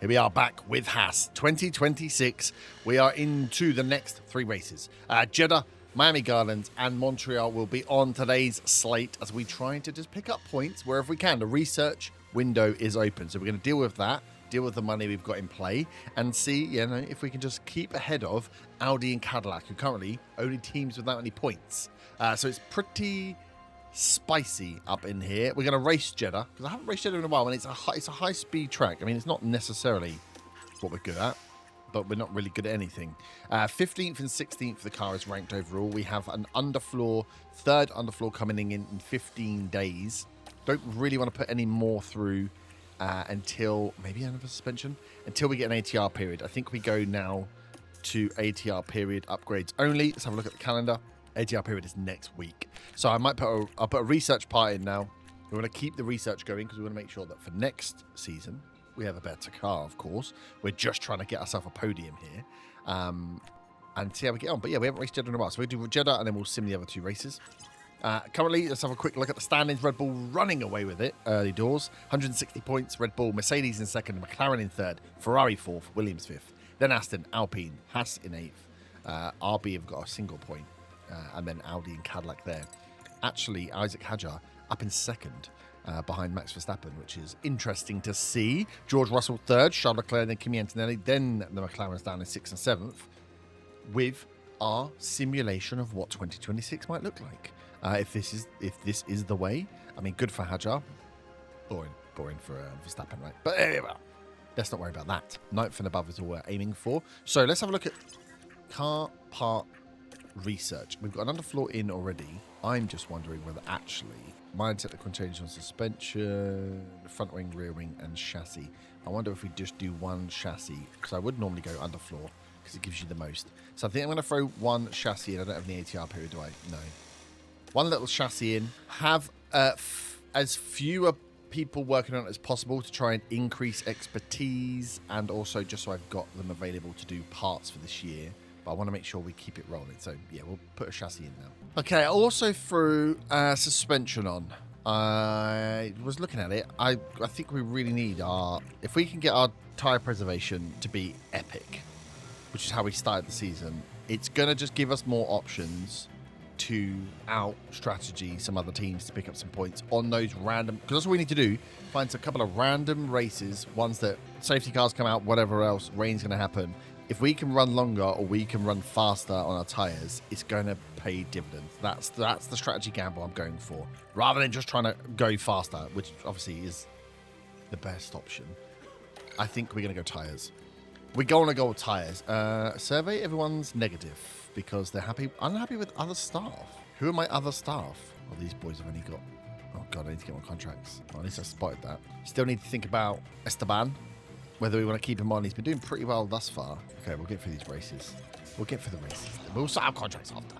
Here we are back with HAAS 2026. We are into the next 3 races. Jeddah, Miami Gardens, and Montreal will be on today's slate as we try to just pick up points wherever we can. The research window is open, so we're going to deal with that, deal with the money we've got in play, and see, if we can just keep ahead of Audi and Cadillac, who currently only teams without any points. So it's pretty spicy up in here. We're going to race Jeddah because I haven't raced Jeddah in a while, and it's a high speed track. I mean, it's not necessarily what we're good at, but we're not really good at anything. 15th and 16th the car is ranked overall. We have an underfloor, third underfloor coming in 15 days. Don't really want to put any more through until maybe another suspension, until we get an ATR period. I think we go now to ATR period upgrades only. Let's have a look at the calendar. ATR period is next week. So I might I'll put a research part in now. We want to keep the research going because we want to make sure that for next season, we have a better car, of course. We're just trying to get ourselves a podium here and see how we get on. But yeah, we haven't raced Jeddah in a while. So we'll do Jeddah and then we'll sim the other 2 races. Currently, let's have a quick look at the standings. Red Bull running away with it early doors. 160 points. Red Bull, Mercedes in 2nd, McLaren in 3rd, Ferrari 4th, Williams 5th. Then Aston, Alpine, Haas in 8th. RB have got a single point. And then Audi and Cadillac there. Actually, Isaac Hadjar up in 2nd behind Max Verstappen, which is interesting to see. George Russell 3rd, Charles Leclerc, then Kimi Antonelli, then the McLaren's down in 6th and 7th with our simulation of what 2026 might look like. If this is the way, I mean, good for Hadjar. Boring for Verstappen, right? But let's not worry about that. 9th and above is all we're aiming for. So let's have a look at car part research. We've got an underfloor in already. I'm just wondering whether actually mine technical change on suspension, front wing, rear wing, and chassis. I wonder if we just do one chassis, because I would normally go underfloor because it gives you the most. So I think I'm going to throw one chassis in. I don't have any ATR period, do I? No. One little chassis in. Have as fewer people working on it as possible to try and increase expertise, and also just so I've got them available to do parts for this year. But I want to make sure we keep it rolling. So, yeah, we'll put a chassis in now. Okay, I also threw suspension on. I was looking at it. I think we really need if we can get our tyre preservation to be epic, which is how we started the season, it's going to just give us more options to out-strategy some other teams to pick up some points on those random... Because that's what we need to do. Find a couple of random races, ones that safety cars come out, whatever else, rain's going to happen. If we can run longer or we can run faster on our tyres, it's going to pay dividends. That's the strategy gamble I'm going for. Rather than just trying to go faster, which obviously is the best option. I think we're going to go tyres. We're going to go with tyres. Survey, everyone's negative because they're unhappy with other staff. Who are my other staff? Oh, these boys have only got... Oh, God, I need to get more contracts. Well, at least I spotted that. Still need to think about Esteban. Whether we want to keep him on. He's been doing pretty well thus far. Okay, we'll get through these races. We'll get through the races. We'll start our contracts after.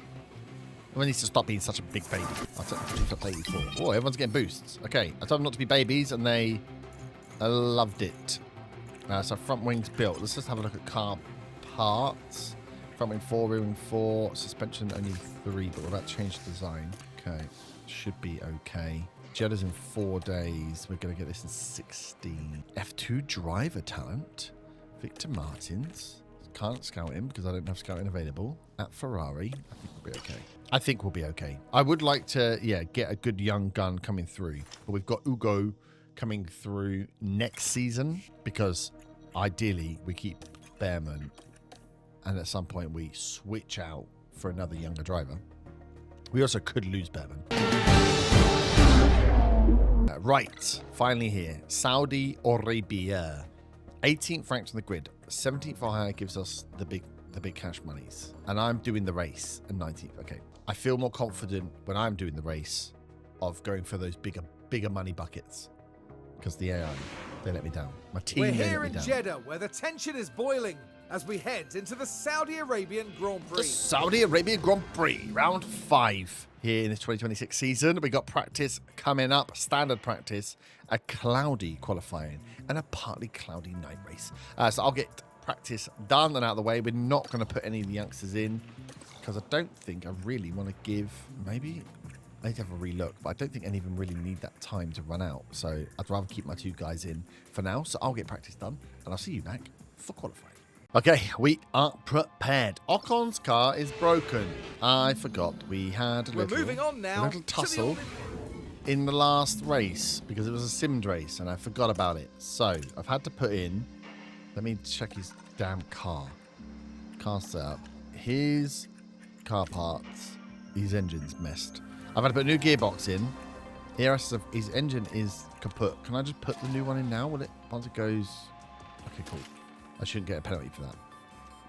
Everyone needs to stop being such a big baby. I'll take the top babies for. Oh, everyone's getting boosts. Okay, I told them not to be babies, and they loved it. So front wing's built. Let's just have a look at car parts. Front wing 4, rear wing 4. Suspension only 3, but we're about to change the design. Okay, should be okay. Jeddah's in 4 days. We're going to get this in 16. F2 driver talent. Victor Martins. Can't scout him because I don't have scouting available. At Ferrari. I think we'll be okay. I would like to, get a good young gun coming through. But we've got Ugo coming through next season because ideally we keep Behrman and at some point we switch out for another younger driver. We also could lose Behrman. Right, finally here. Saudi Arabia. 18th ranked on the grid. 17th for hire gives us the big cash monies. And I'm doing the race at 19th. Okay. I feel more confident when I'm doing the race of going for those bigger money buckets. Because the AI, they let me down. My team, We're here in Jeddah, where the tension is boiling as we head into the Saudi Arabian Grand Prix. The Saudi Arabian Grand Prix, round 5 here in this 2026 season. We got practice coming up, standard practice, a cloudy qualifying, and a partly cloudy night race. So I'll get practice done and out of the way. We're not going to put any of the youngsters in because I don't think I really want to give maybe I need to have a relook, but I don't think any of them really need that time to run out. So I'd rather keep my 2 guys in for now. So I'll get practice done, and I'll see you back for qualifying. Okay, we are prepared. Ocon's car is broken. I forgot we had a Moving on now little tussle in the last race because it was a simmed race, and I forgot about it. So I've had to put in. Let me check his damn car. Car setup. His car parts. His engine's messed. I've had to put a new gearbox in. Here, his engine is kaput. Can I just put the new one in now? Will it once it goes? Okay, cool. I shouldn't get a penalty for that.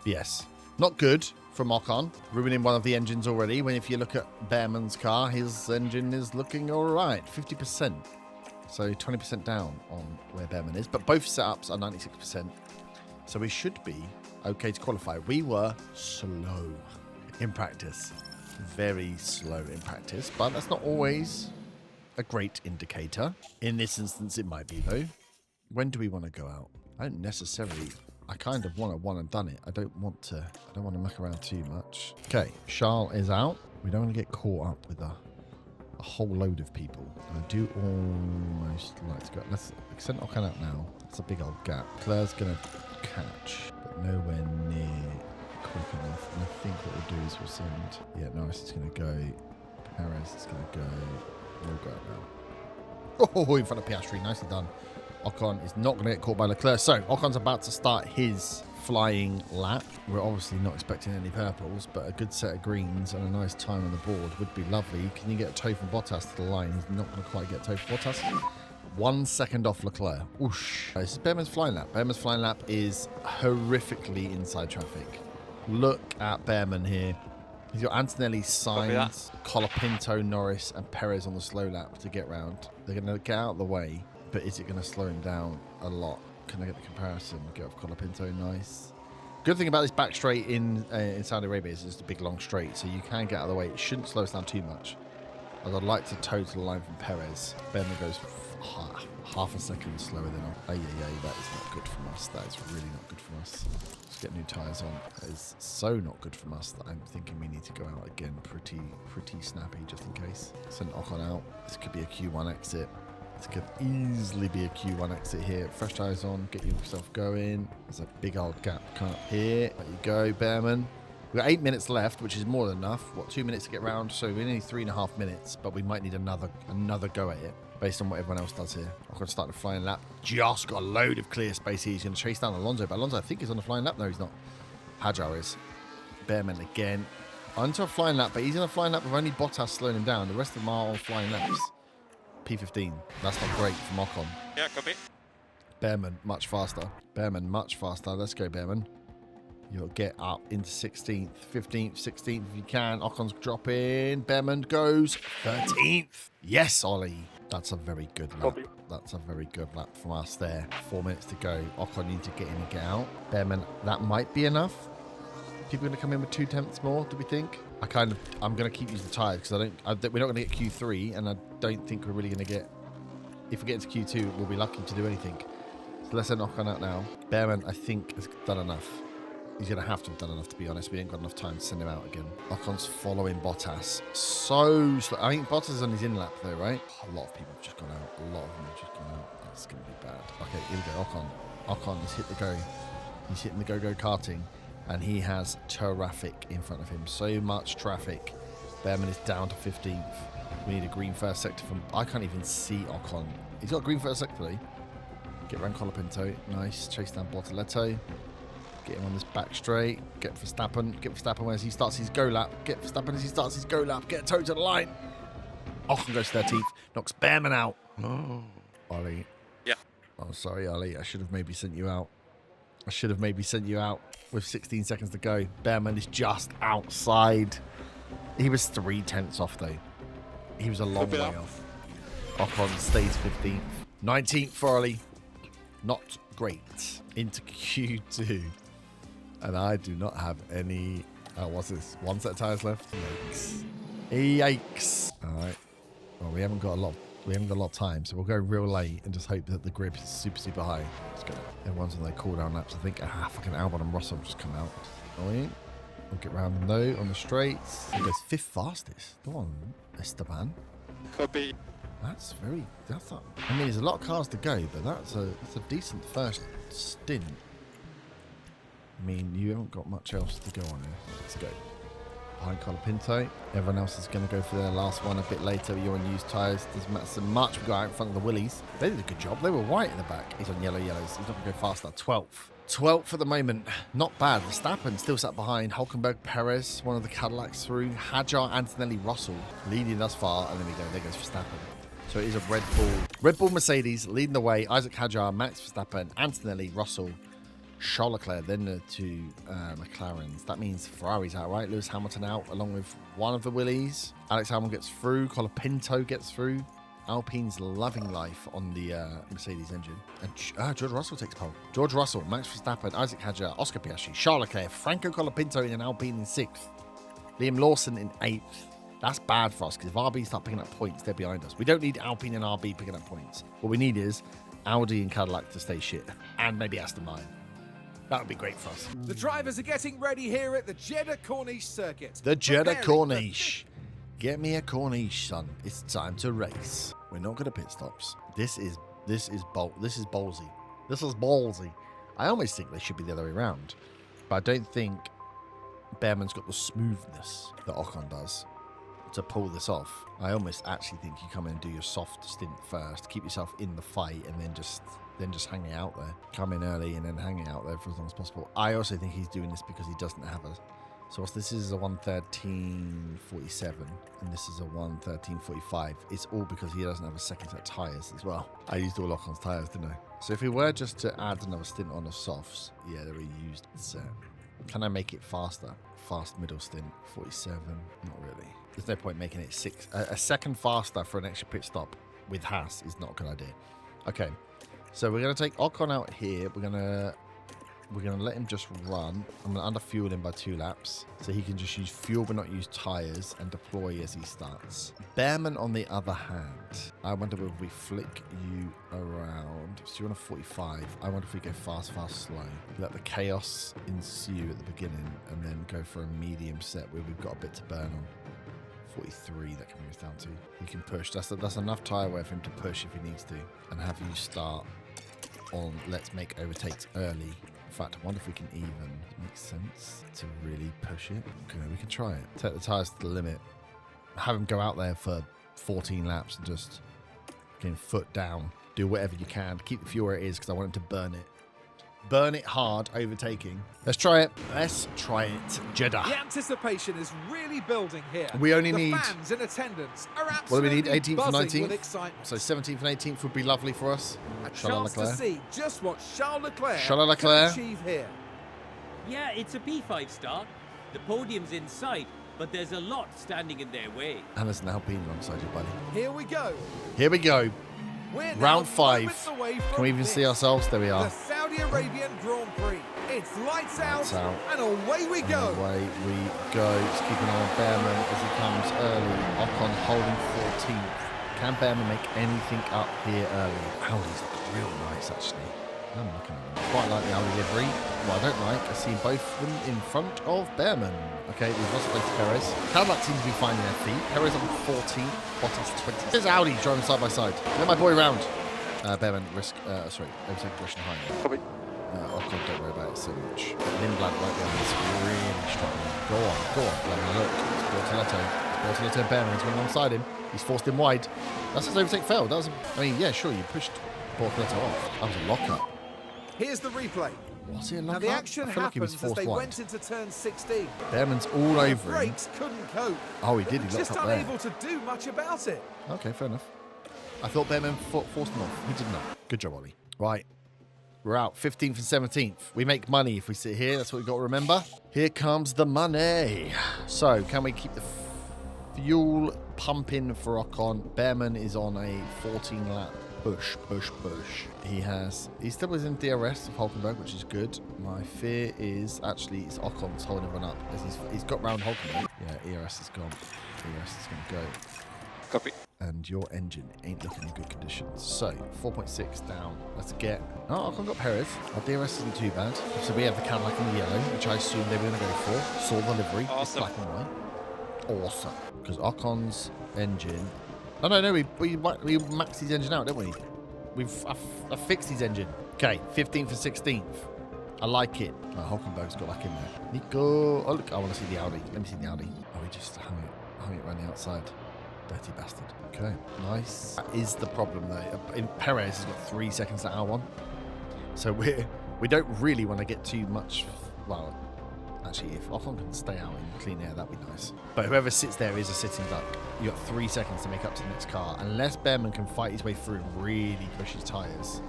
Yes. Not good from Ocon. Ruining one of the engines already. When if you look at Behrman's car, his engine is looking all right. 50%. So 20% down on where Behrman is. But both setups are 96%. So we should be okay to qualify. We were slow in practice. Very slow in practice. But that's not always a great indicator. In this instance, it might be, though. When do we want to go out? I don't necessarily... I kind of want to one and done it. I don't want to muck around too much. Okay, Charles is out. We don't want to get caught up with a whole load of people. I do almost like to go. Let's send Ocon out now. That's a big old gap. Claire's going to catch, but nowhere near quick enough. And I think what we'll do is we'll send... Yeah, Norris is going to go. Perez is going to go. We'll go now. Oh, in front of Piastri. Nicely done. Ocon is not going to get caught by Leclerc. So, Ocon's about to start his flying lap. We're obviously not expecting any purples, but a good set of greens and a nice time on the board would be lovely. Can you get a toe from Bottas to the line? He's not going to quite get a toe from Bottas. 1 second off Leclerc. Whoosh. This is Behrman's flying lap. Behrman's flying lap is horrifically inside traffic. Look at Behrman here. He's got Antonelli, Sainz, Colapinto, Norris, and Perez on the slow lap to get round. They're going to get out of the way. But is it going to slow him down a lot? Can I get the comparison? Get off Colapinto, nice. Good thing about this back straight in Saudi Arabia is it's a big long straight, so you can get out of the way. It shouldn't slow us down too much. As I'd like to toe to the line from Perez. Behrman goes half a second slower than that is not good from us. That is really not good from us. Let's get new tyres on. That is so not good from us that I'm thinking we need to go out again pretty snappy just in case. Send Ocon out. This could be a Q1 exit. This could easily be a Q1 exit here. Fresh tyres on, get yourself going. There's a big old gap coming up here. There you go, Behrman. We've got 8 minutes left, which is more than enough. What, 2 minutes to get round? So we need 3.5 minutes, but we might need another go at it based on what everyone else does here. I'm going to start the flying lap. Just got a load of clear space here. He's going to chase down Alonso, but Alonso I think is on the flying lap. No, he's not. Hajar is. Behrman again. Onto a flying lap, but he's on a flying lap with only Bottas slowing him down. The rest of them are on flying laps. P15. That's not great from Ocon. Yeah, copy. Behrman, much faster. Behrman, much faster. Let's go, Behrman. You'll get up into 16th, 15th, 16th if you can. Ocon's dropping. Behrman goes 13th. Yes, Ollie. That's a very good lap. Copy. That's a very good lap from us there. 4 minutes to go. Ocon needs to get in and get out. Behrman, that might be enough. People going to come in with 2 tenths more, do we think? I'm going to keep using the tyres because we're not going to get Q3, and I don't think we're really going to get... If we get into Q2, we'll be lucky to do anything. So let's send Ocon out now. Behrman, I think, has done enough. He's going to have to have done enough, to be honest. We ain't got enough time to send him out again. Ocon's following Bottas. So slow. I think Bottas is on his in-lap, though, right? A lot of people have just gone out. A lot of them have just gone out. That's going to be bad. Okay, here we go. Ocon has hit the go. He's hitting the go-go karting. And he has traffic in front of him. So much traffic. Behrman is down to 15th. We need a green first sector from... I can't even see Ocon. He's got a green first sector, though. Get around Colapinto. Nice. Chase down Bortoletto. Get him on this back straight. Get Verstappen. Get Verstappen as he starts his go lap. Get Verstappen as he starts his go lap. Get a toe to the line. Ocon goes 13th. Knocks Behrman out. Oh. Ollie. Yeah. Oh, sorry, Ollie. I should have maybe sent you out. With 16 seconds to go. Behrman is just outside. He was 3 tenths off, though. He was a long way off. Ocon stays 15th. 19th for Ollie. Not great. Into Q2. And I do not have any... what's this? 1 set of tyres left? Yikes. Yikes. All right. Well, we haven't got a lot of time, so we'll go real late and just hope that the grip is super high. Let's go. Everyone's on their cooldown laps. I think fucking Albon and Russell have just come out. Annoying. We'll get round the note on the straights. He goes 5th fastest. Go on, Esteban. Could be. That's very... That's not, I mean, there's a lot of cars to go, but that's a decent first stint. I mean, you haven't got much else to go on here. Let's go. Behind Colapinto. Everyone else is going to go for their last one a bit later. You're on used tyres. Doesn't matter so much. We got out in front of the Willies. They did a good job. They were white in the back. He's on yellows. He's not going to go faster. 12th. 12th at the moment. Not bad. Verstappen still sat behind. Hulkenberg, Perez, one of the Cadillacs through. Hajar, Antonelli, Russell leading thus far. And then we go. There goes Verstappen. So it is a Red Bull. Red Bull Mercedes leading the way. Isaac Hajar, Max Verstappen, Antonelli, Russell, Charles Leclerc, then the two McLarens. That means Ferrari's out, right? Lewis Hamilton out along with one of the Willies. Alex Albon gets through. Colapinto gets through. Alpine's loving life on the Mercedes engine. And George Russell takes pole. George Russell, Max Verstappen, Isaac Hajar, Oscar Piastri, Charles Leclerc, Franco Colapinto in an Alpine in 6th. Liam Lawson in 8th. That's bad for us because if RB start picking up points, they're behind us. We don't need Alpine and RB picking up points. What we need is Audi and Cadillac to stay shit. And maybe Aston Martin. That would be great for us. The drivers are getting ready here at the Jeddah Corniche circuit. The Jeddah Corniche. Get me a Corniche, son. It's time to race. We're not going to pit stops. This is ballsy. This is ballsy. I almost think they should be the other way around. But I don't think Behrman's got the smoothness that Ocon does to pull this off. I almost actually think you come in and do your soft stint first, keep yourself in the fight, and then just hang it out there. Come in early and then hang it out there for as long as possible. I also think he's doing this because he doesn't have a... So this is a 1:13.47 and this is a 1:13.45. It's all because he doesn't have a second set of tyres as well. I used all Ocon's tyres, didn't I? So if we were just to add another stint on the softs, yeah, they're a used set. Can I make it faster? Fast middle stint, 47. Not really. There's no point making it 6. A second faster for an extra pit stop with HAAS is not a good idea. Okay, so we're going to take Ocon out here. We're going to let him just run. I'm going to underfuel him by 2 laps so he can just use fuel but not use tyres and deploy as he starts. Behrman, on the other hand, I wonder if we flick you around. So you're on a 45. I wonder if we go fast, slow. Let the chaos ensue at the beginning and then go for a medium set where we've got a bit to burn on. 43, that can bring us down to. He can push. That's enough tyre wear for him to push if he needs to. And have you start on let's make overtakes early. In fact, I wonder if we can even. It makes sense to really push it. Okay, we can try it. Take the tyres to the limit. Have him go out there for 14 laps and just get him foot down. Do whatever you can. Keep the fuel where it is because I want him to burn it. Burn it hard, overtaking. Let's try it. Let's try it. Jeddah. The anticipation is really building here. We only the need... fans in attendance are What do we need? absolutely 18th and buzzing 19th? with excitement. So 17th and 18th would be lovely for us. A Charles chance Leclerc. to see just what Charles Leclerc Charles can Leclerc. achieve here. Yeah, it's a P5 start. The podium's in sight, but there's a lot standing in their way. And there's an Alpine alongside you, buddy. Here we go. Here we go. We're now Round 5. moments away Can from we even this. see ourselves? There we are. The Saudi Arabian Grand Prix. It's lights out, Lights out. and away we go. Away we go. Just keep an eye on Behrman as he comes early. Ocon holding 14th. Can Behrman make anything up here early? Audi's look real nice, actually. I'm looking at them. Quite like the Audi livery. What I don't like, I see both of them in front of Behrman. Okay, we've lost place to Perez. Cadillac seems to be finding their feet. Perez on 14th, Bottas 20th. There's Audi driving side by side. Let my boy round. Behrman overtake aggression high. Ocon, don't worry about it so much. Lindblad right there is really struggling. Go on, let me look. It's Bortoletto and Behrman. He's going alongside him. He's forced him wide. That's his overtake failed. That was, yeah, sure, you pushed Bortoletto off. That was a lockup. Here's the replay. Was it a Now lockup? the action I feel like he was happens as forced they wide. went into turn 16. Behrman's all The over him. brakes couldn't cope. Oh, he did. He locked Just up there. unable to do much about it. Okay, fair enough. I thought Behrman forced him off. He did not. Good job, Ollie. Right. We're out 15th and 17th. We make money if we sit here. That's what we've got to remember. Here comes the money. So, can we keep the fuel pumping for Ocon? Behrman is on a 14-lap push. He still was in DRS of Hulkenberg, which is good. My fear is actually it's Ocon's holding everyone up as he's got round Hulkenberg. Yeah, ERS is gone. ERS is going to go. Copy. And your engine ain't looking in good conditions. So, 4.6 down. Let's get... Oh, I've got Perez. Our DRS isn't too bad. So we have the Cadillac in the yellow, which I assumed they were going to go for. Saw the livery. Awesome. It's black and white. Awesome. Because Ocon's engine... Oh, no, we maxed his engine out, didn't we? I fixed his engine. Okay, 15th and 16th. I like it. Oh, Hulkenberg's got back in there. Nico. Oh, look, I want to see the Audi. Let me see the Audi. Oh, he just hung it around the outside. Dirty bastard. Okay, nice. That is the problem, though. Perez has got 3 seconds to R1. So we don't really want to get too much... Well, actually, if Ocon can stay out in clean air, that'd be nice. But whoever sits there is a sitting duck. You've got 3 seconds to make up to the next car. Unless Behrman can fight his way through and really push his tyres.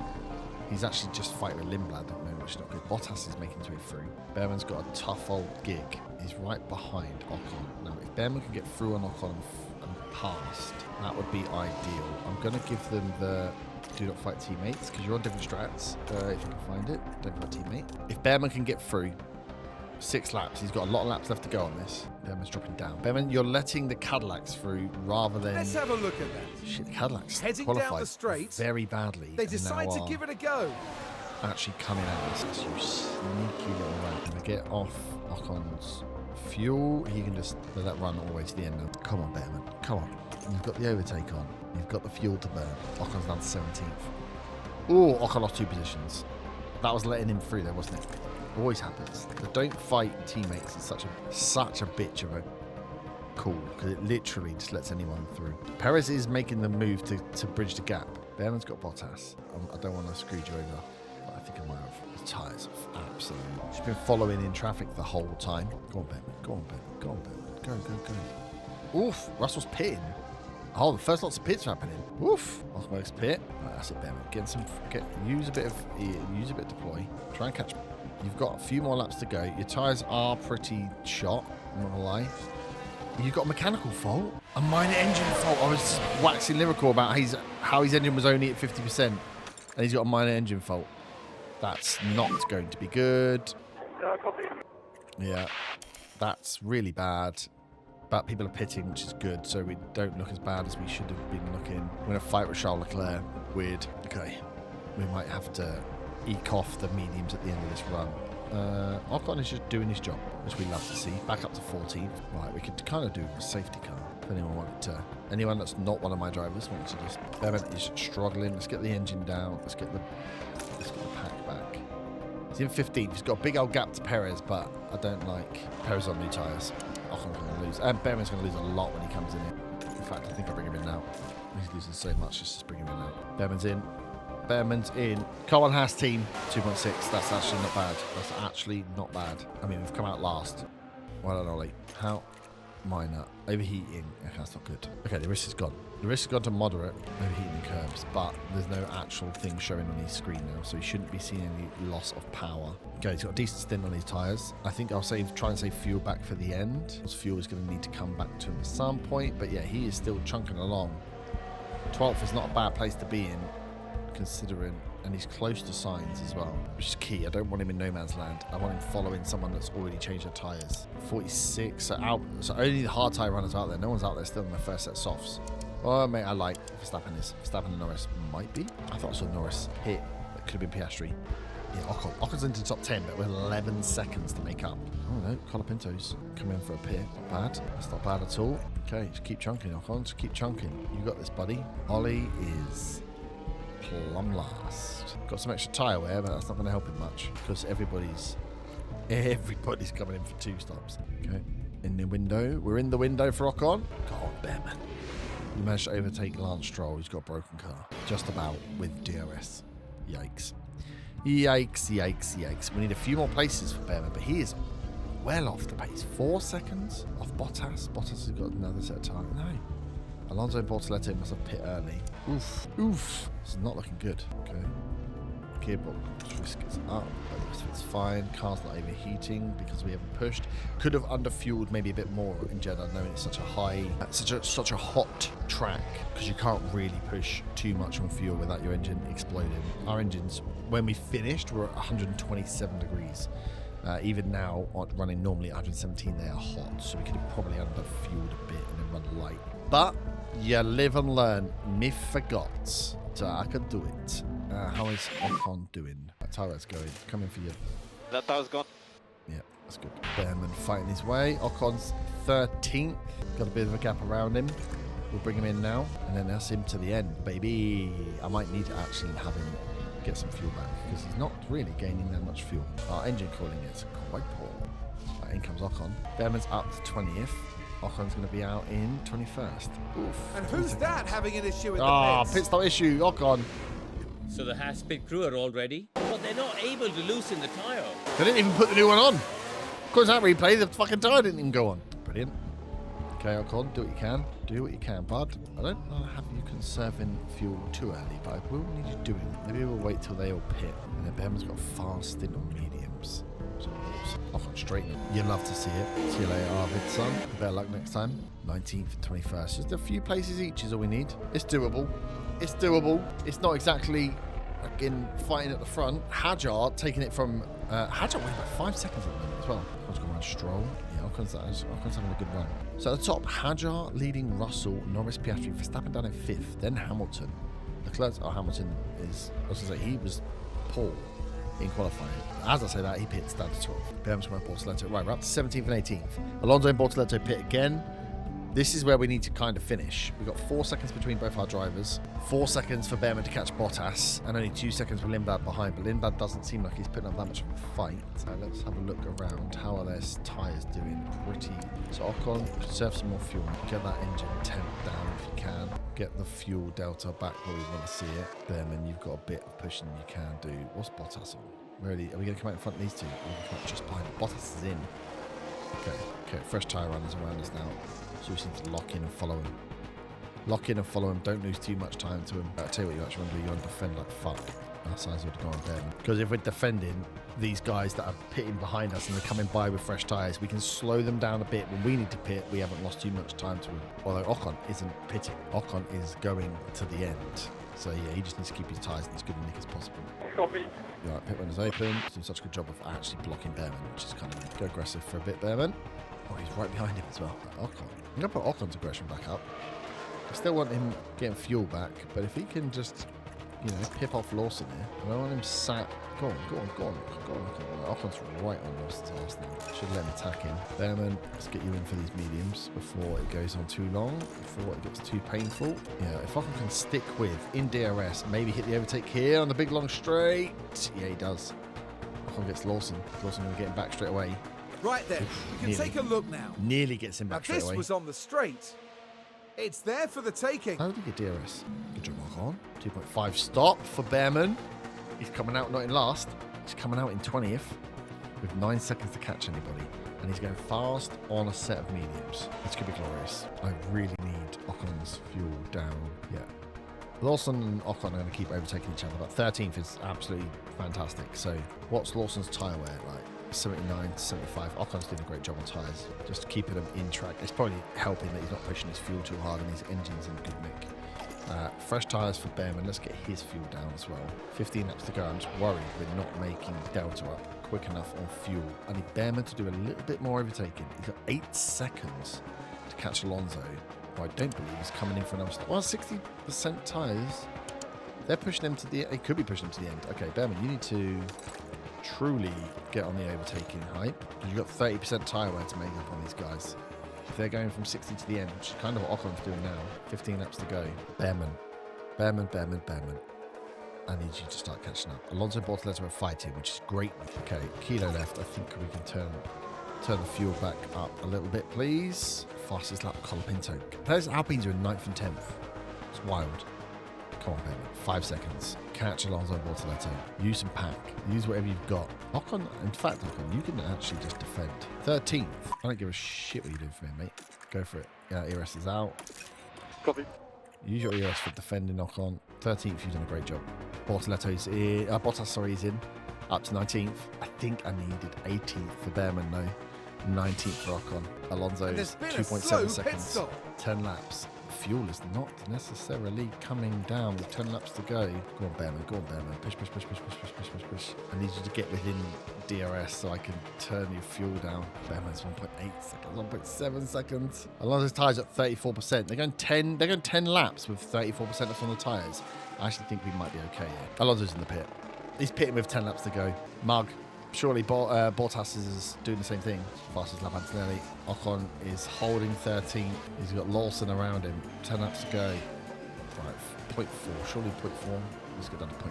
He's actually just fighting with Lindblad at the moment, which is not good. Bottas is making his way through. Behrman's got a tough old gig. He's right behind Ocon. Now, if Behrman can get through on Ocon and past, that would be ideal. I'm going to give them the do not fight teammates, because you're on different strats. If you can find it, don't fight teammate. If Behrman can get through, 6 laps. He's got a lot of laps left to go on this. Behrman's dropping down. Behrman, you're letting the Cadillacs through rather than... Let's have a look at that. Shit, the Cadillacs Heading qualified down the straight very badly. They and decide now to are give it a go. actually coming at us. This you sneaky little rat. Gonna get off Ocon's fuel. He can just let that run all the way to the end now. Come on, Behrman. Come on. You've got the overtake on. You've got the fuel to burn. Ocon's down to 17th. Oh, Ocon lost 2 positions. That was letting him through there, wasn't it? Always happens. The don't fight teammates is such a bitch of a call, because it literally just lets anyone through. Perez is making the move to bridge the gap. Behrman's got Bottas. I don't want to screw you over, but I think I might have. The tyres are absolutely... She's been following in traffic the whole time. Go on, Behrman. Go on, Behrman. Go on, Behrman. Go. Oof. Russell's pitting. Oh, the first lots of pits are happening. Oof. Osmo's pit. Right, that's it, Behrman. Use a bit of deploy. Try and catch... You've got a few more laps to go. Your tyres are pretty shot, I'm not gonna lie. You've got a mechanical fault, a minor engine fault. I was waxing lyrical about how his engine was only at 50%, and he's got a minor engine fault. That's not going to be good. Yeah, that's really bad. But people are pitting, which is good, so we don't look as bad as we should have been looking. We're going to fight with Charles Leclerc. Weird. Okay, we might have to eke off the mediums at the end of this run. Ocon is just doing his job, which we love to see. Back up to 14th. Right, we could kind of do a safety car. If anyone wanted to, anyone that's not one of my drivers wants to just... Behrman is struggling. Let's get the engine down. Let's get the pack back. He's in 15th. He's got a big old gap to Perez, but I don't like Perez on new tyres. Ocon's going to lose. And Behrman's going to lose a lot when he comes in here. In fact, I think I'll bring him in now. He's losing so much, just to bring him in now. Behrman's in. Behrman's in. Come on, HAAS team. 2.6. That's actually not bad. That's actually not bad. I mean, we've come out last. Well done, Ollie. How? Minor. Overheating. Okay, that's not good. Okay, the risk is gone. The risk has gone to moderate overheating curbs, but there's no actual thing showing on his screen now, so he shouldn't be seeing any loss of power. Okay, he's got a decent stint on his tyres. I think I'll try and save fuel back for the end, because fuel is going to need to come back to him at some point, but yeah, he is still chunking along. 12th is not a bad place to be in, considering, and he's close to signs as well, which is key. I don't want him in no man's land. I want him following someone that's already changed their tyres. 46, so only the hard tyre runners out there. No one's out there still in their first set softs. Oh, mate, I like Verstappen and Norris might be. I thought I saw Norris hit. That could have been Piastri. Yeah, Ocon's into the top 10, but with 11 seconds to make up. Oh no, Colapinto's coming in for a pit. Not bad. That's not bad at all. Okay, just keep chunking, Ocon. Just keep chunking. You got this, buddy. Ollie is plumb last. Got some extra tyre wear, but that's not going to help him much because everybody's coming in for 2 stops. Okay, in the window. We're in the window for Ocon. Go on, Behrman. We managed to overtake Lance Stroll, who's got a broken car. Just about with DRS. Yikes. Yikes, yikes, yikes. We need a few more places for Behrman, but he is well off the pace. 4 seconds off Bottas. Bottas has got another set of time. No. Alonso Bortoletti must have pit early. Oof. Oof. This is not looking good. Okay. Gearbox risk is up, but the rest of it's fine. Car's not overheating because we haven't pushed. Could have underfueled maybe a bit more in Jeddah, knowing it's such a high, such a hot track, because you can't really push too much on fuel without your engine exploding. Our engines, when we finished, were at 127 degrees. Even now, running normally 117, they are hot, so we could have probably under-fueled a bit and then run light. But you live and learn. Me forgot, so I could do it. How is Ocon doing? Tyler's going. Coming for you. That tire's gone. Yeah, that's good. Behrman fighting his way. Ocon's 13th. Got a bit of a gap around him. We'll bring him in now, and then that's him to the end, baby. I might need to actually have him get some fuel back because he's not really gaining that much fuel. Our engine cooling is quite poor. In comes Ocon. Behrman's up to 20th. Ocon's going to be out in 21st. Oof. And who's that having an issue in the Ah, pits? pit stop issue. Ocon. So the HAAS pit crew are all ready, but they're not able to loosen the tyre. They didn't even put the new one on. Of course, that replay, the fucking tyre didn't even go on. Brilliant. Okay, Ocon, do what you can. Do what you can, bud. I don't know have you conserving fuel too early, but I will need you doing it. Maybe we'll wait till they all pit. And then Behrman's got a fast stint on mediums. So Ocon straighten it. You'd love to see it. See you later, Arvid, son. Better luck next time. 19th and 21st. Just a few places each is all we need. It's doable. It's doable. It's not exactly fucking fighting at the front. Hajar taking it from... Hajar went about 5 seconds at the moment as well. Ocon's going around Stroll. Yeah, Ocon's having a good run. So at the top, Hajar leading Russell, Norris, Piastri, Verstappen down in 5th, then Hamilton. Leclerc, Hamilton is... I was going to say, he was poor in qualifying. As I say that, he pits down to 12th. Behrman's going to Bortoleto. Right, we're up to 17th and 18th. Alonso and Bortoleto pit again. This is where we need to kind of finish. We've got 4 seconds between both our drivers. 4 seconds for Behrman to catch Bottas, and only 2 seconds for Lindblad behind. But Lindblad doesn't seem like he's putting up that much of a fight. So let's have a look around. How are their tyres doing? Pretty. So Ocon, conserve some more fuel. Get that engine temp down if you can. Get the fuel delta back where we want to see it. Behrman, you've got a bit of pushing you can do. What's Bottas on? Really? Are we going to come out in front of these two? Or are we come out just behind? Bottas is in. Okay, fresh tyre runners around us now. So we need to lock in and follow him. Lock in and follow him. Don't lose too much time to him. I'll tell you what you actually want to do. You want to defend like fuck. Our size would go on Behrman. Because if we're defending these guys that are pitting behind us and they're coming by with fresh tyres, we can slow them down a bit. When we need to pit, we haven't lost too much time to him. Although Ocon isn't pitting. Ocon is going to the end. So yeah, he just needs to keep his tyres in as good a nick as possible. Copy. Right, pit winner's open. He's doing such a good job of actually blocking Behrman, which is kind of go aggressive for a bit, Behrman. Oh, he's right behind him as well. Ocon. I'm going to put Ocon's aggression back up. I still want him getting fuel back, but if he can just, you know, pip off Lawson here, and I want him sat. Go on. Ocon's right on Lawson's arse now. Should let him attack him. Behrman, let's get you in for these mediums before it goes on too long, before it gets too painful. Yeah, if Ocon can stick with, in DRS, maybe hit the overtake here on the big long straight. Yeah, he does. Ocon gets Lawson. Lawson going to get him back straight away. Right then, we can take a look now. Nearly gets him Now back straight this away. was on the straight. It's there for the taking. How did he get DRS? Good job, Ocon. 2.5 stop for Behrman. He's coming out not in last. He's coming out in 20th with 9 seconds to catch anybody. And he's going fast on a set of mediums. This could be glorious. I really need Ocon's fuel down. Yeah. Lawson and Ocon are going to keep overtaking each other, but 13th is absolutely fantastic. So what's Lawson's tyre wear like? 79 to 75. Ocon's doing a great job on tyres, just keeping them in track. It's probably helping that he's not pushing his fuel too hard and his engine's in good nick. Fresh tyres for Behrman. Let's get his fuel down as well. 15 laps to go. I'm just worried we're not making Delta up quick enough on fuel. I need Behrman to do a little bit more overtaking. He's got 8 seconds to catch Alonso, who I don't believe is coming in for another stop. Well, 60% tyres. They're pushing them to the... They could be pushing them to the end. Okay, Behrman, you need to truly get on the overtaking hype, because you've got 30% tyre wear to make up on these guys. If they're going from 60 to the end, which is kind of what Ocon's doing now, 15 laps to go. Behrman. I need you to start catching up. Alonso and Bortoleto are fighting, which is great. Okay, kilo left. I think we can turn the fuel back up a little bit, please. Fastest lap, Colapinto. Those Alpines are in 9th and 10th. It's wild. Come on, Behrman. 5 seconds. Catch Alonso and Bortoleto. Use some pack. Use whatever you've got. Ocon, in fact, Ocon, you can actually just defend. 13th. I don't give a shit what you do for me, mate. Go for it. Yeah, ERS is out. Copy. Use your ERS for defending Ocon. 13th, you've done a great job. Bortoleto's in. Bottas, he's in. Up to 19th. I think I needed 18th for Behrman, though. 19th for Ocon. Alonso's 2.7 seconds. 10 laps. fuel is not necessarily coming down with 10 laps to go. Go on, Bearman. Go on, Bearman. Push. I need you to get within DRS so I can turn your fuel down. Bearman's 1.8 seconds, 1.7 seconds. Alonso's tyres at 34%. They're going 10 laps with 34% left on the tyres. I actually think we might be okay here. Alonso's in the pit. He's pitting with 10 laps to go. Mug. Surely Bottas is doing the same thing. Fastest lap, Antonelli. Ocon is holding 13. He's got Lawson around him. 10 laps to go. Right, 0.4. Surely 0.4. Let's go down to 0.3.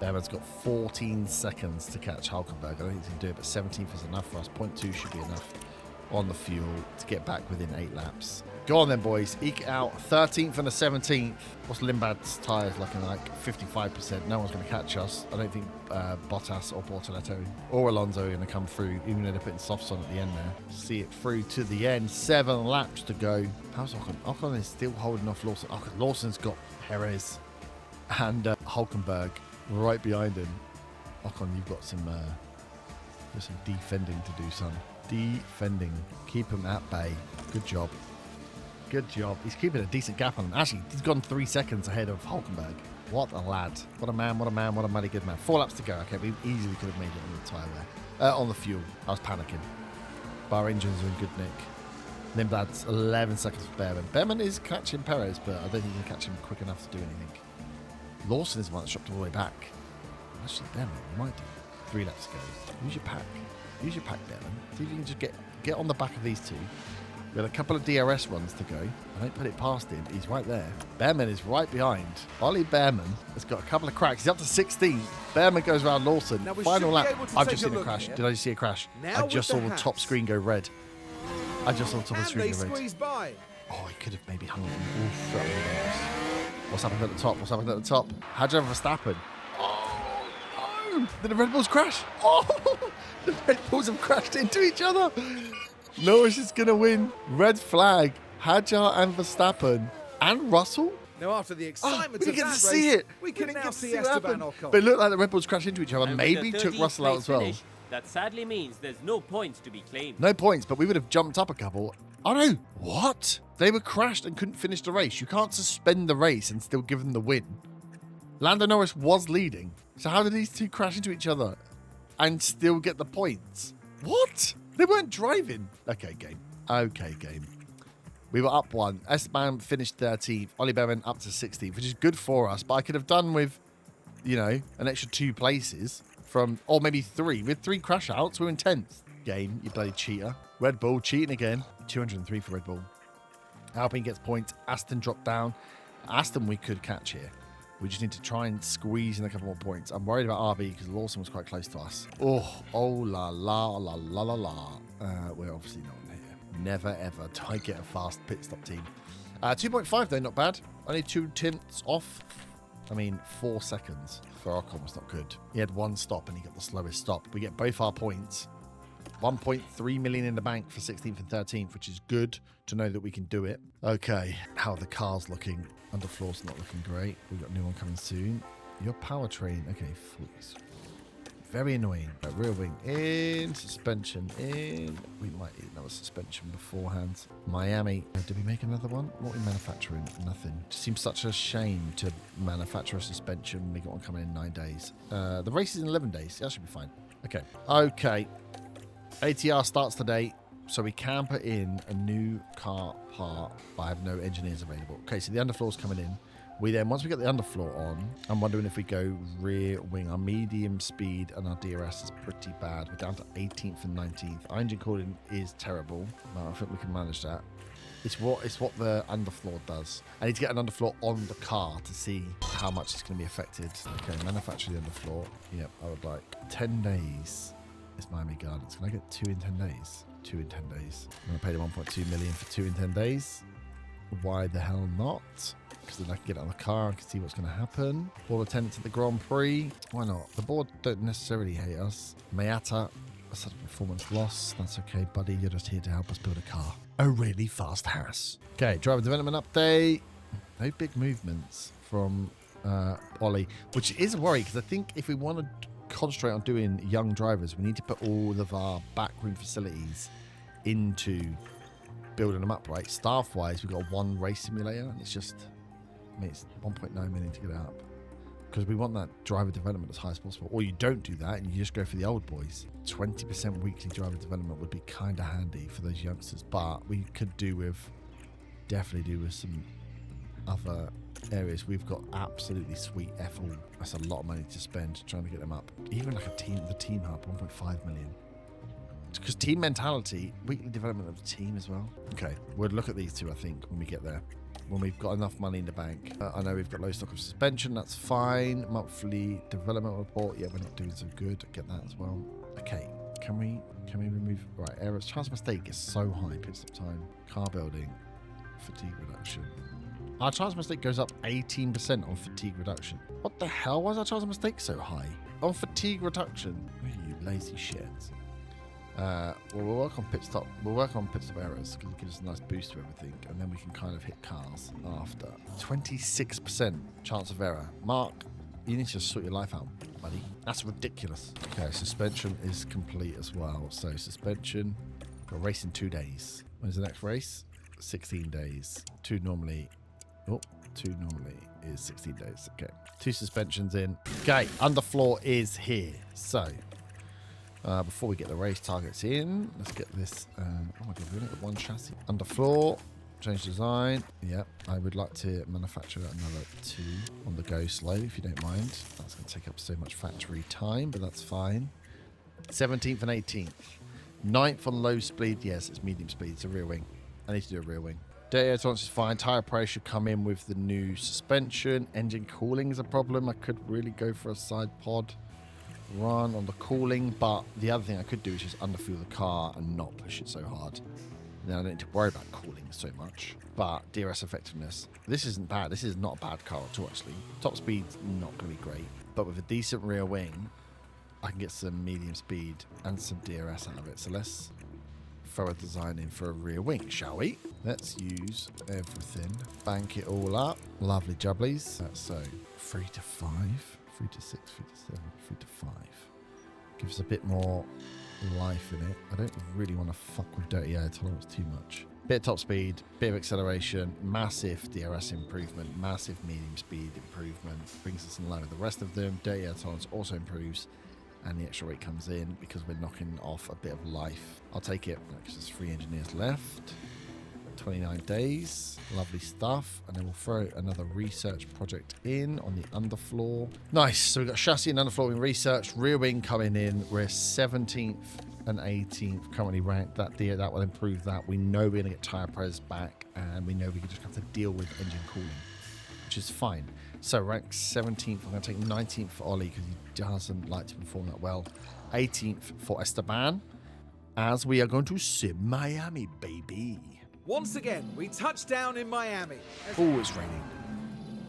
Behrman's got 14 seconds to catch Hulkenberg. I don't think he can do it, but 17th is enough for us. 0.2 should be enough on the fuel to get back within 8 laps. Go on then, boys. Eke out 13th and the 17th. What's Limbad's tyres looking like? 55%. No one's going to catch us. I don't think Bottas or Bortoletto or Alonso are going to come through, even though they're putting softs on at the end there. See it through to the end. 7 laps to go. How's Ocon? Ocon is still holding off Lawson. Lawson's got Perez and Hulkenberg right behind him. Ocon, you've got some defending to do, son. Defending. Keep him at bay. Good job. Good job. He's keeping a decent gap on him. Actually, he's gone 3 seconds ahead of Hulkenberg. What a lad. What a man, what a man, what a mighty good man. 4 laps to go. Okay, we easily could have made it on the tyre there. On the fuel. I was panicking. But our engines are in good nick. Limblad's 11 seconds for Behrman. Behrman is catching Perez, but I don't think he can catch him quick enough to do anything. Lawson is the one that's dropped all the way back. Actually, Behrman, you might do. 3 laps to go. Use your pack. Use your pack, Behrman. See if you can just get on the back of these two. We had a couple of DRS runs to go. I don't put it past him. He's right there. Behrman is right behind. Ollie Behrman has got a couple of cracks. He's up to 16. Behrman goes around Lawson. Final lap. I've just seen a crash. Did I just see a crash? I just saw the top screen go red. I just saw the top of the screen go red. By. Oh, he could have maybe hung it. Oof, that would have been nice. What's happened at the top? What's happened at the top? How'd you have Verstappen? Oh, no. Did the Red Bulls crash? Oh, the Red Bulls have crashed into each other. Norris is going to win. Red flag. Hadjar and Verstappen. And Russell? Now, after the excitement we of get that to see race, it. we can didn't now get to see what Esteban happened. Ocon. But it looked like the Red Bulls crashed into each other. And Maybe with a took 13th Russell out place as well. finish, that sadly means there's no points to be claimed. No points, but we would have jumped up a couple. Oh no. What? They were crashed and couldn't finish the race. You can't suspend the race and still give them the win. Lando Norris was leading. So how did these two crash into each other and still get the points? What? They weren't driving. Okay, game. Okay, game. We were up 1. Esteban finished 13th. Ollie Behrman up to 16th, which is good for us. But I could have done with, you know, an extra 2 places from, or maybe 3. With 3 crash outs, we're in 10th. Game, you bloody cheater. Red Bull cheating again. 203 for Red Bull. Alpine gets points. Aston dropped down. Aston we could catch here. We just need to try and squeeze in a couple more points. I'm worried about RB because Lawson was quite close to us. Oh la la la la la la. We're obviously not in here. Never ever do I get a fast pit stop team. 2.5 though, not bad. Only 2 tenths off. I mean, 4 seconds for Ocon was not good. He had 1 stop and he got the slowest stop. We get both our points. 1.3 million in the bank for 16th and 13th, which is good to know that we can do it. Okay, how are the cars looking? Underfloor's not looking great. We've got a new one coming soon. Your powertrain, okay, please. Very annoying. Rear wing in, suspension in. We might need another suspension beforehand. Miami. Did we make another one? What are we manufacturing? Nothing. Just seems such a shame to manufacture a suspension. We got one coming in 9 days. The race is in 11 days. That should be fine. Okay. Okay. ATR starts today, so we can put in a new car part, but I have no engineers available. Okay, so the underfloor's coming in. We then, once we get the underfloor on, I'm wondering if we go rear wing. Our medium speed and our DRS is pretty bad. We're down to 18th and 19th. Our engine cooling is terrible. No, I think we can manage that. It's what the underfloor does. I need to get an underfloor on the car to see how much it's going to be affected. Okay, manufacture the underfloor. Yep, I would like 10 days. It's Miami Gardens. Can I get 2 in 10 days? 2 in 10 days. I'm going to pay them 1.2 million for 2 in 10 days. Why the hell not? Because then I can get it on the car and can see what's going to happen. All attendance at the Grand Prix. Why not? The board don't necessarily hate us. Mayata, a sudden performance loss. That's okay, buddy. You're just here to help us build a car. A really fast HAAS. Okay, driver development update. No big movements from Ollie, which is a worry because I think if we want to concentrate on doing young drivers, we need to put all of our backroom facilities into building them up, right? Staff-wise, we've got one race simulator, and it's just, I mean, it's 1.9 million to get it up. Because we want that driver development as high as possible. Or you don't do that, and you just go for the old boys. 20% weekly driver development would be kind of handy for those youngsters, but we could do with, definitely do with some other areas. We've got absolutely sweet FL. That's a lot of money to spend trying to get them up. Even like the team hub, 1.5 million. Because team mentality, weekly development of the team as well. Okay, we'll look at these two, I think, when we get there. When we've got enough money in the bank. I know we've got low stock of suspension, that's fine. Monthly development report, yeah, we're not doing so good. Get that as well. Okay, can we remove, right, errors. Chance of mistake is so high, pit stop time. Car building, fatigue reduction. Our chance of mistake goes up 18% on fatigue reduction. What the hell? Why is our chance of mistake so high? On fatigue reduction? You lazy shit. Well, we'll work on pit stop. We'll work on pit stop errors because it gives us a nice boost to everything, and then we can kind of hit cars after. 26% chance of error. Mark, you need to sort your life out, buddy. That's ridiculous. Okay, suspension is complete as well. So suspension, we're racing 2 days. When's the next race? 16 days. 2 normally is 16 days. Okay, 2 suspensions in. Okay, underfloor is here. So. Before we get the race targets in, let's get this. Oh my god, we only got 1 chassis. Underfloor, change design. Yep, I would like to manufacture another 2 on the go slow, if you don't mind. That's going to take up so much factory time, but that's fine. 17th and 18th. 9th on low speed. Yes, it's medium speed. It's a rear wing. I need to do a rear wing. Dirty air tolerance is fine. Tire pressure should come in with the new suspension. Engine cooling is a problem. I could really go for a side pod run on the cooling, but the other thing I could do is just underfuel the car and not push it so hard. Then I don't need to worry about cooling so much. But DRS effectiveness, this isn't bad. This is not a bad car at all, actually. Top speed's not going to be great, but with a decent rear wing, I can get some medium speed and some DRS out of it. So let's throw a design in for a rear wing, shall we? Let's use everything. Bank it all up. Lovely jubblies. So 3 to 5. 3 to 6, 3 to 7, 3 to 5. Gives a bit more life in it. I don't really want to fuck with dirty air tolerance too much. Bit of top speed, bit of acceleration, massive DRS improvement, massive medium speed improvement. Brings us in line with the rest of them. Dirty air tolerance also improves, and the extra weight comes in because we're knocking off a bit of life. I'll take it because there's 3 engineers left. 29 days, lovely stuff, and then we'll throw another research project in on the underfloor. Nice. So we've got chassis and underfloor being researched, rear wing coming in. We're 17th and 18th currently ranked. That will improve that. We know we're going to get tire press back, and we know we can just have to deal with engine cooling, which is fine. So rank 17th. I'm going to take 19th for Ollie because he doesn't like to perform that well. 18th for Esteban, as we are going to sim Miami, baby. Once again, we touch down in Miami. Oh, it's raining.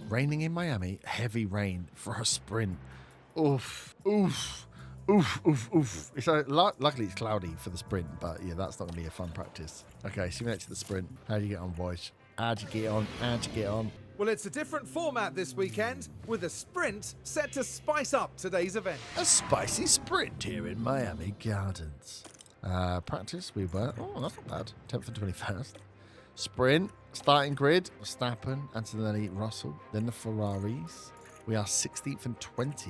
Raining in Miami. Heavy rain for a sprint. Oof. Oof. Oof. Oof. Oof. Luckily, it's cloudy for the sprint, but yeah, that's not going to be a fun practice. Okay, simulate to the sprint. How do you get on, boys? How'd you get on? How'd you get on? Well, it's a different format this weekend, with a sprint set to spice up today's event. A spicy sprint here in Miami Gardens. Practice, we were. Oh, that's not bad. 10th and 21st. Sprint, starting grid, Verstappen, Antonelli, Russell. Then the Ferraris. We are 16th and 20th.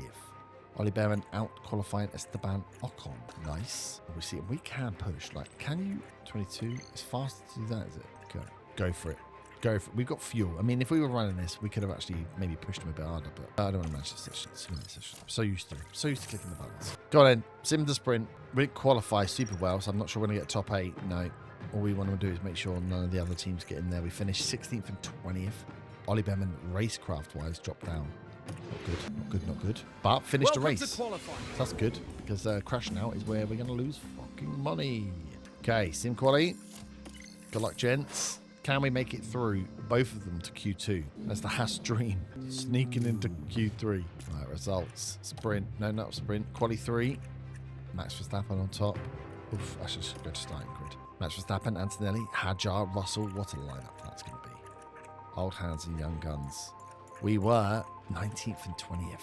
Ollie Behrman out qualifying Esteban Ocon. Nice. We see we can push. Like, can you? 22. It's fast to do that, is it? Okay. Go for it. Go for it. We've got fuel. I mean, if we were running this, we could have actually maybe pushed him a bit harder, but I don't want to manage the session. I'm so used to it. So used to clicking the buttons. Go on then. Sim the sprint. We didn't qualify super well, so I'm not sure we're going to get top 8. No. All we want to do is make sure none of the other teams get in there. We finished 16th and 20th. Ollie Behrman, racecraft-wise, dropped down. Not good, not good, not good. But finished the race. So that's good, because crashing out is where we're going to lose fucking money. Okay, sim quality. Good luck, gents. Can we make it through both of them to Q2? That's the HAAS dream. Sneaking into Q3. Right, results. Sprint. No, not sprint. Quali 3. Max Verstappen on top. Oof, I should go to starting grid. Max Verstappen, Antonelli, Hajar, Russell. What a lineup that's going to be. Old hands and young guns. We were 19th and 20th.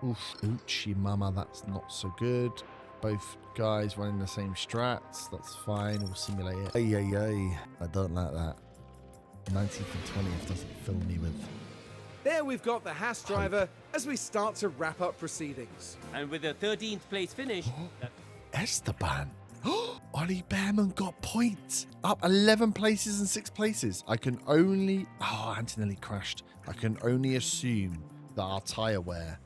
Oof. Oochie mama, that's not so good. both guys running the same strats. That's fine. We'll simulate it. I don't like that. 19th and 20th doesn't fill me with... There we've got the HAAS driver as we start to wrap up proceedings. And with a 13th place finish, Esteban. Ollie Behrman got points. Up 11 places and 6 places. I can only... Oh, Antonelli crashed. I can only assume that our tyre wear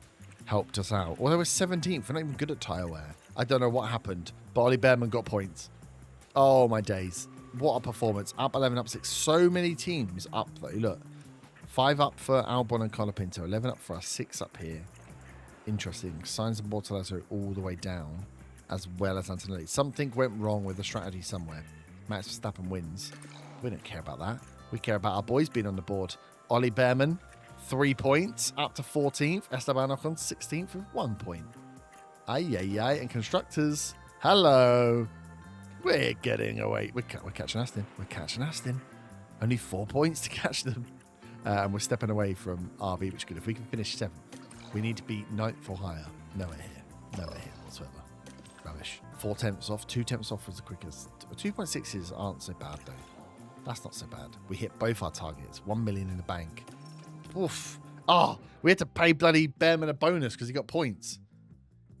helped us out. Although we're 17th. We're not even good at tyre wear. I don't know what happened, but Ollie Behrman got points. Oh, my days. What a performance. Up 11, up 6. So many teams up, though. Look. 5 up for Albon and Colapinto. 11 up for us. 6 up here. Interesting. Sainz and Bortoleto all the way down, as well as Antonelli. Something went wrong with the strategy somewhere. Max Verstappen wins. We don't care about that. We care about our boys being on the board. Ollie Behrman, 3 points, up to 14th. Esteban Ocon, 16th with 1 point. And Constructors, hello. We're getting away. We're catching Aston. We're catching Aston. Only 4 points to catch them. And we're stepping away from RB, which is good. If we can finish 7th, we need to be 9th or higher. Nowhere here. Nowhere here whatsoever. Rubbish. 4 tenths off. 2 tenths off was the quickest. 2.6s aren't so bad, though. That's not so bad. We hit both our targets. 1 million in the bank. Oof. Oh, we had to pay bloody Behrman a bonus because he got points.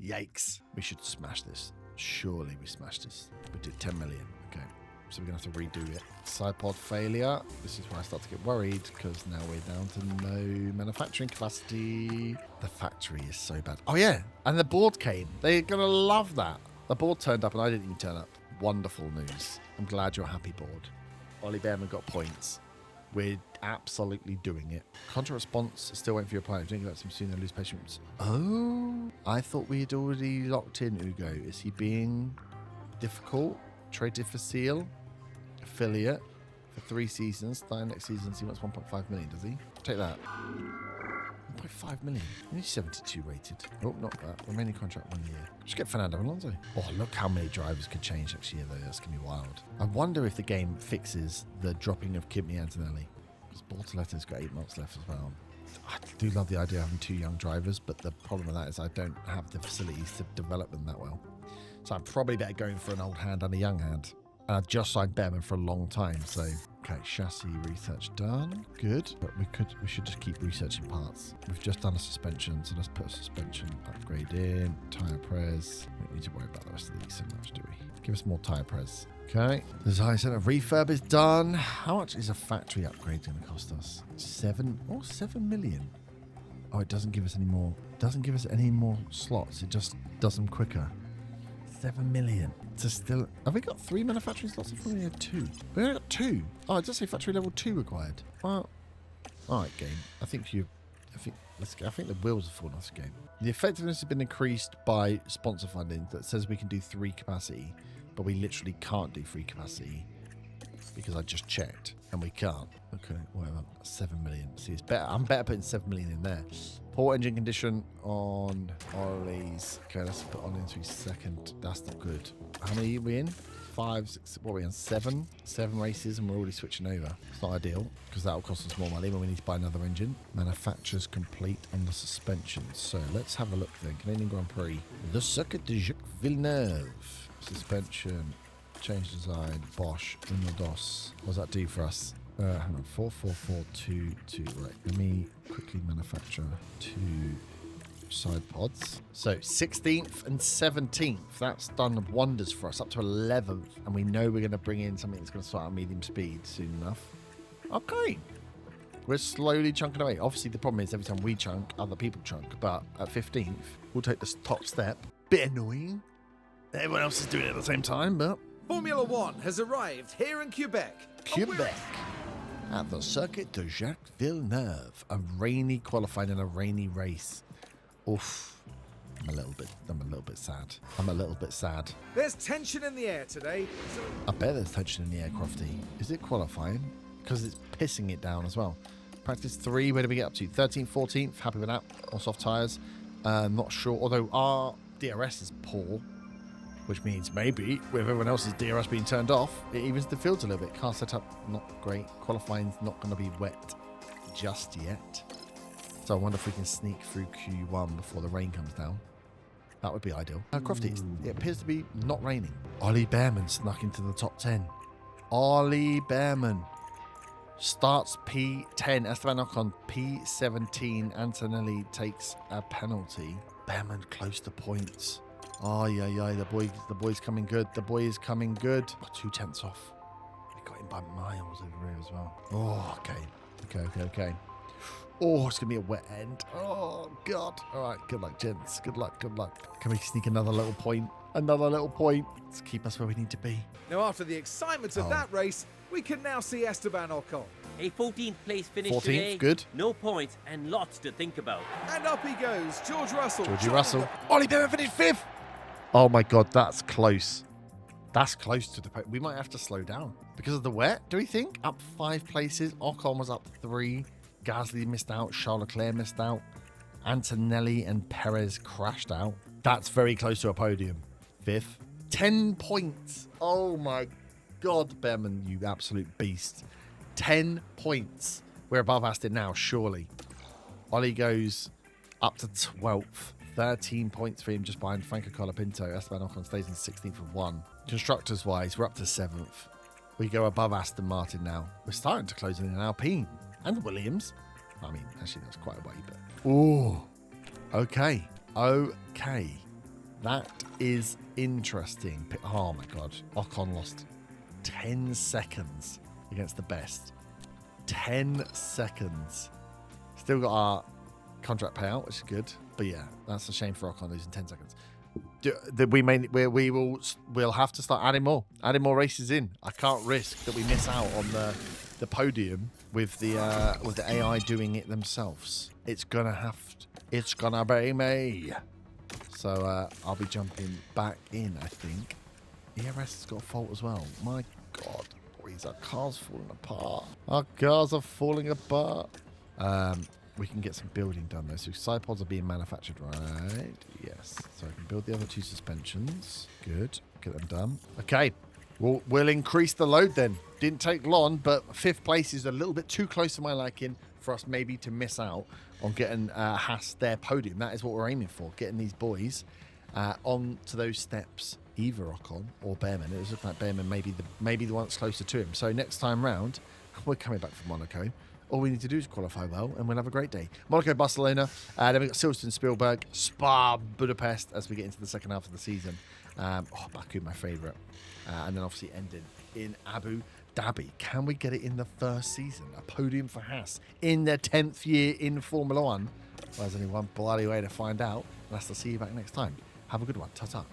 Yikes. We should smash this. Surely we smashed this. We did 10 million. Okay. So we're going to have to redo it. Side pod failure. This is where I start to get worried because now we're down to no manufacturing capacity. The factory is so bad. Oh, yeah. And the board came. They're going to love that. The board turned up and I didn't even turn up. Wonderful news. I'm glad you're happy, board. Ollie Behrman got points. We're absolutely doing it. Contra response, still waiting for your reply. If you don't get that soon, then lose patience. Oh, I thought we had already locked in Ugo. Is he being difficult? Trade difficile? Affiliate for 3 seasons. Starting next season, he wants 1.5 million, does he? Take that. 1.5 million. Only 72 rated. Oh, not that. Remaining contract 1 year. Just get Fernando Alonso. Oh, look how many drivers could change next year, though. That's going to be wild. I wonder if the game fixes the dropping of Kimi Antonelli. Because Bortoletto's got 8 months left as well. I do love the idea of having 2 young drivers, but the problem with that is I don't have the facilities to develop them that well. So I'm probably better going for an old hand and a young hand. And I've just signed Behrman for a long time, so... Okay, chassis research done. Good. But we should just keep researching parts. We've just done a suspension, so let's put a suspension upgrade in. Tyre pres. We don't need to worry about the rest of these so much, do we? Give us more tyre pres. Okay. Design center refurb is done. How much is a factory upgrade going to cost us? 7 million. Oh, it doesn't give us any more. Doesn't give us any more slots. It just does them quicker. 7 million. To still, have we got 3 manufacturing slots? If we only had 2. We only got 2. Oh, it does say factory level 2 required. Well, all right, game. I think the wheels are falling off this game. The effectiveness has been increased by sponsor funding that says we can do 3 capacity, but we literally can't do 3 capacity because I just checked and we can't. Okay, whatever. 7 million. See, it's better. I'm better putting 7 million in there. Poor engine condition on Ollie's. Okay, let's put on into his second. That's not good. How many are we in? 5, 6, what are we on? 7 races and we're already switching over. It's not ideal because that will cost us more money when we need to buy another engine. Manufacturer's complete on the suspension. So let's have a look then. Canadian Grand Prix. The Circuit de Jacques Villeneuve. Suspension. Change design. Bosch. Unodos. What does that do for us? Hang on. 44422. Right. Let me quickly manufacture 2 side pods. So 16th and 17th. That's done wonders for us. Up to 11th. And we know we're going to bring in something that's going to start at medium speed soon enough. Okay. We're slowly chunking away. Obviously, the problem is every time we chunk, other people chunk. But at 15th, we'll take this top step. Bit annoying. Everyone else is doing it at the same time, but... Formula One has arrived here in Quebec. Quebec. At the Circuit de Jacques Villeneuve. A rainy qualifying and a rainy race. Oof. I'm a little bit sad. I'm a little bit sad. There's tension in the air today. So I bet there's tension in the air, Crofty. Is it qualifying? Because it's pissing it down as well. Practice 3, where do we get up to? 13th, 14th. Happy with that. On soft tyres. Not sure. Although our DRS is poor. Which means maybe, with everyone else's DRS being turned off, it evens the fields a little bit. Car setup, not great. Qualifying's not going to be wet just yet. So I wonder if we can sneak through Q1 before the rain comes down. That would be ideal. Crofty, it appears to be not raining. Ollie Behrman snuck into the top 10. Ollie Behrman starts P10. Esteban Ocon P17. Antonelli takes a penalty. Behrman close to points. Oh, yeah. The boy's coming good. The boy is coming good. 2 tenths off. We got him by miles over here as well. Oh, okay. Oh, it's going to be a wet end. Oh, God. All right, good luck, gents. Good luck. Can we sneak another little point? Let's keep us where we need to be. Now, after the excitement of that race, we can now see Esteban Ocon. A 14th place finish 14th, today. good. No points and lots to think about. And up he goes, George Russell. Ollie Behrman finished 5th. Oh, my God, that's close. That's close to the... We might have to slow down. Because of the wet, do we think? Up 5 places. Ocon was up 3. Gasly missed out. Charles Leclerc missed out. Antonelli and Perez crashed out. That's very close to a podium. 5th. 10 points. Oh my God, Behrman, you absolute beast. 10 points. We're above Aston now, surely. Ollie goes up to 12th. 13 points for him just behind Franco Colapinto. Esteban Ocon stays in 16th with 1. Constructors-wise, we're up to 7th. We go above Aston Martin now. We're starting to close in an Alpine. And Williams. I mean, actually, that's quite a way, but... Ooh. Okay. That is interesting. Oh, my God. Ocon lost 10 seconds against the best. 10 seconds. Still got our contract payout, which is good. But, yeah, that's a shame for Ocon losing 10 seconds. We'll have to start adding more races in. I can't risk that we miss out on the podium with the AI doing it themselves. It's gonna be me. So I'll be jumping back in, I think. ERS has got a fault as well. My God, boys, our car's falling apart. Our cars are falling apart. We can get some building done though. So side pods are being manufactured, right? Yes. So I can build the other 2 suspensions. Good. Get them done. Okay. We'll increase the load then. Didn't take long, but 5th place is a little bit too close to my liking for us maybe to miss out on getting HAAS their podium. That is what we're aiming for, getting these boys onto those steps. Either Ocon or Behrman. It was looking like Behrman maybe the one that's closer to him. So next time round, we're coming back from Monaco. All we need to do is qualify well, and we'll have a great day. Monaco, Barcelona. Then we've got Silverstone, Spielberg, Spa, Budapest as we get into the second half of the season. Baku, my favourite. And then obviously ending in Abu Dhabi. Can we get it in the first season? A podium for HAAS in their 10th year in Formula 1? Well, there's only one bloody way to find out. And that's to see you back next time. Have a good one. Ta-ta.